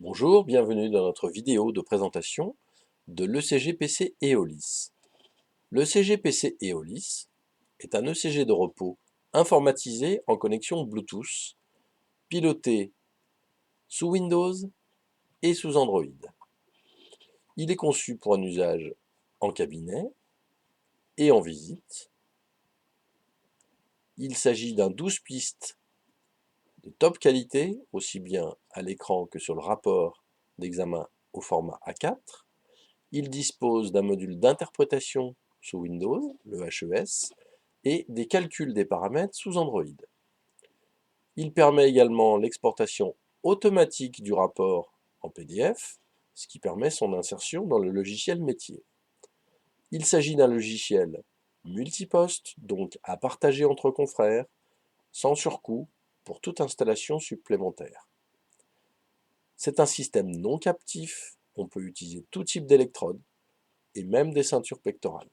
Bonjour, bienvenue dans notre vidéo de présentation de l'ECG-PC Eolis. L'ECG-PC Eolis est un ECG de repos informatisé en connexion Bluetooth, piloté sous Windows et sous Android. Il est conçu pour un usage en cabinet et en visite. Il s'agit d'un 12 pistes de top qualité, aussi bien à l'écran que sur le rapport d'examen au format A4. Il dispose d'un module d'interprétation sous Windows, le HES, et des calculs des paramètres sous Android. Il permet également l'exportation automatique du rapport en PDF, ce qui permet son insertion dans le logiciel métier. Il s'agit d'un logiciel multiposte, donc à partager entre confrères, sans surcoût, pour toute installation supplémentaire. C'est un système non captif, on peut utiliser tout type d'électrodes, et même des ceintures pectorales.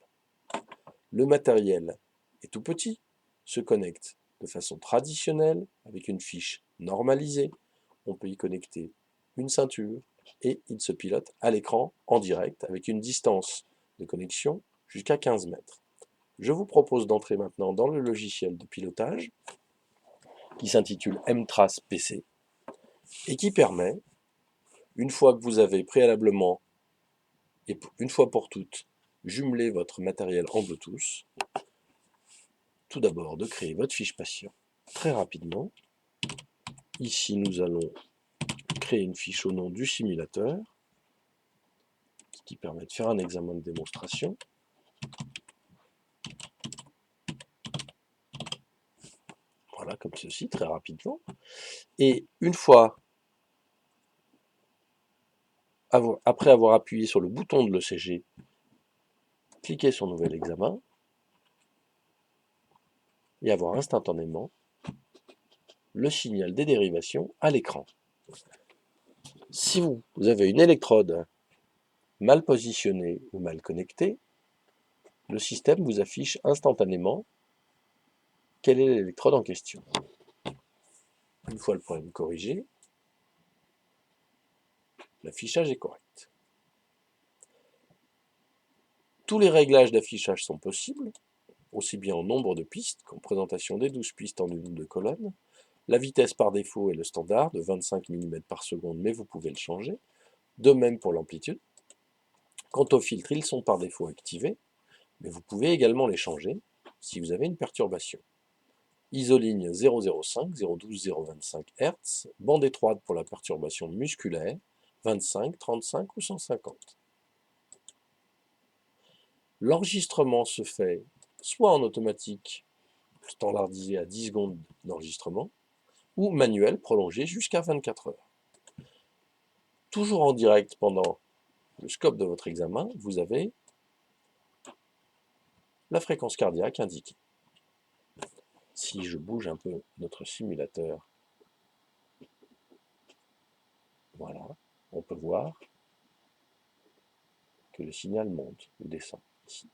Le matériel est tout petit, se connecte de façon traditionnelle avec une fiche normalisée. On peut y connecter une ceinture et il se pilote à l'écran en direct avec une distance de connexion jusqu'à 15 mètres. Je vous propose d'entrer maintenant dans le logiciel de pilotage qui s'intitule M-Trace PC et qui permet, une fois que vous avez préalablement et une fois pour toutes jumelé votre matériel en Bluetooth, tout d'abord de créer votre fiche patient très rapidement. Ici, nous allons créer une fiche au nom du simulateur, ce qui permet de faire un examen de démonstration. Voilà, comme ceci, très rapidement. Et une fois, après avoir appuyé sur le bouton de l'ECG, cliquez sur Nouvel examen et avoir instantanément le signal des dérivations à l'écran. Si vous avez une électrode mal positionnée ou mal connectée, le système vous affiche instantanément quelle est l'électrode en question. Une fois le problème corrigé, l'affichage est correct. Tous les réglages d'affichage sont possibles, aussi bien en nombre de pistes qu'en présentation des 12 pistes en une ou deux colonnes. La vitesse par défaut est le standard de 25 mm par seconde, mais vous pouvez le changer. De même pour l'amplitude. Quant aux filtres, ils sont par défaut activés, mais vous pouvez également les changer si vous avez une perturbation. Isoligne 0,05, 0,12, 0,25 Hz, bande étroite pour la perturbation musculaire, 25, 35 ou 150. L'enregistrement se fait soit en automatique, standardisé à 10 secondes d'enregistrement, ou manuel prolongé jusqu'à 24 heures. Toujours en direct pendant le scope de votre examen, vous avez la fréquence cardiaque indiquée. Si je bouge un peu notre simulateur, voilà, on peut voir que le signal monte ou descend ici.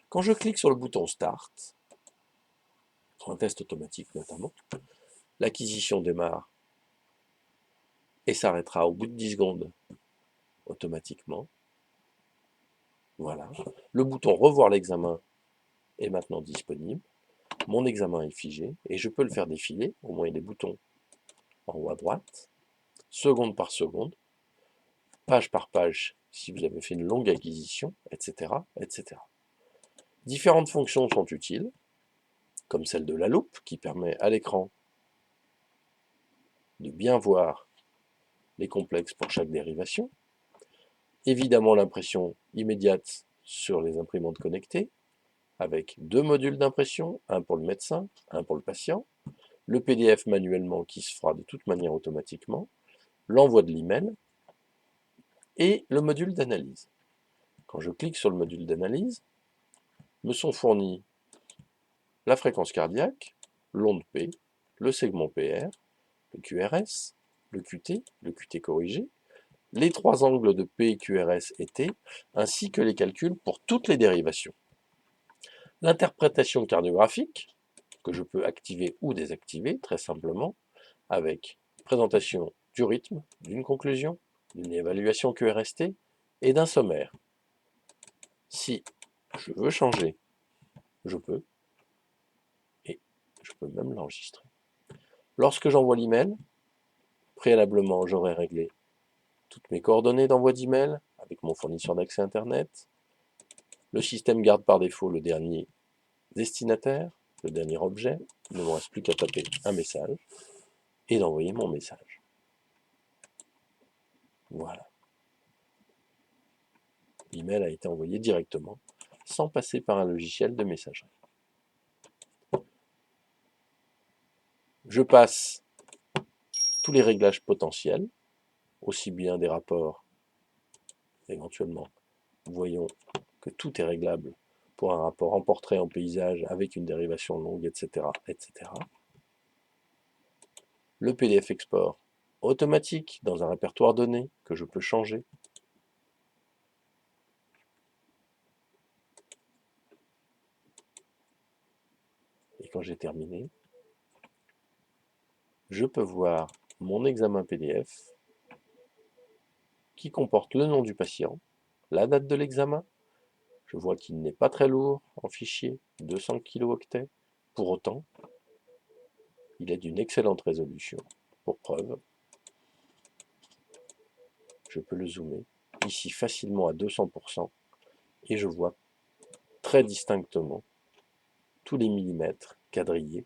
Quand je clique sur le bouton Start, pour un test automatique notamment, l'acquisition démarre et s'arrêtera au bout de 10 secondes automatiquement. Voilà. Le bouton Revoir l'examen est maintenant disponible. Mon examen est figé et je peux le faire défiler, au moins des boutons en haut à droite, seconde par seconde, page par page si vous avez fait une longue acquisition, etc., etc. Différentes fonctions sont utiles, comme celle de la loupe qui permet à l'écran de bien voir les complexes pour chaque dérivation. Évidemment l'impression immédiate sur les imprimantes connectées, avec deux modules d'impression, un pour le médecin, un pour le patient, le PDF manuellement qui se fera de toute manière automatiquement, l'envoi de l'email et le module d'analyse. Quand je clique sur le module d'analyse, me sont fournis la fréquence cardiaque, l'onde P, le segment PR, le QRS, le QT, le QT corrigé, les trois angles de P, QRS et T, ainsi que les calculs pour toutes les dérivations. L'interprétation cardiographique, que je peux activer ou désactiver très simplement, avec présentation du rythme, d'une conclusion, d'une évaluation QRST et d'un sommaire. Si je veux changer, je peux, et je peux même l'enregistrer. Lorsque j'envoie l'email, préalablement, j'aurai réglé toutes mes coordonnées d'envoi d'email avec mon fournisseur d'accès Internet. Le système garde par défaut le dernier destinataire, le dernier objet. Il ne me reste plus qu'à taper un message et d'envoyer mon message. Voilà. L'email a été envoyé directement, sans passer par un logiciel de messagerie. Je passe tous les réglages potentiels, aussi bien des rapports, éventuellement. Voyons que tout est réglable pour un rapport en portrait, en paysage, avec une dérivation longue, etc. etc. Le PDF export automatique dans un répertoire donné que je peux changer. Et quand j'ai terminé, je peux voir mon examen PDF qui comporte le nom du patient, la date de l'examen. Je vois qu'il n'est pas très lourd en fichier, 200 kilo-octets. Pour autant, il est d'une excellente résolution. Pour preuve, je peux le zoomer ici facilement à 200% et je vois très distinctement tous les millimètres quadrillés.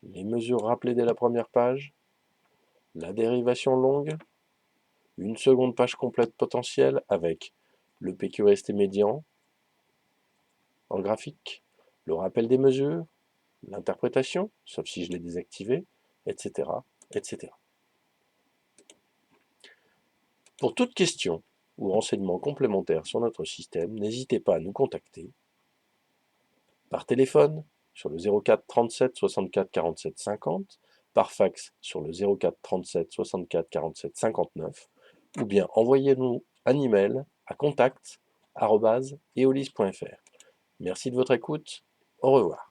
Les mesures rappelées dès la première page, la dérivation longue, une seconde page complète potentielle avec le PQRST médian en graphique, le rappel des mesures, l'interprétation, sauf si je l'ai désactivé, etc., etc. Pour toute question ou renseignement complémentaire sur notre système, n'hésitez pas à nous contacter par téléphone sur le 04 37 64 47 50, par fax sur le 04 37 64 47 59, ou bien envoyez-nous un email à contact@eolis.fr. Merci de votre écoute, au revoir.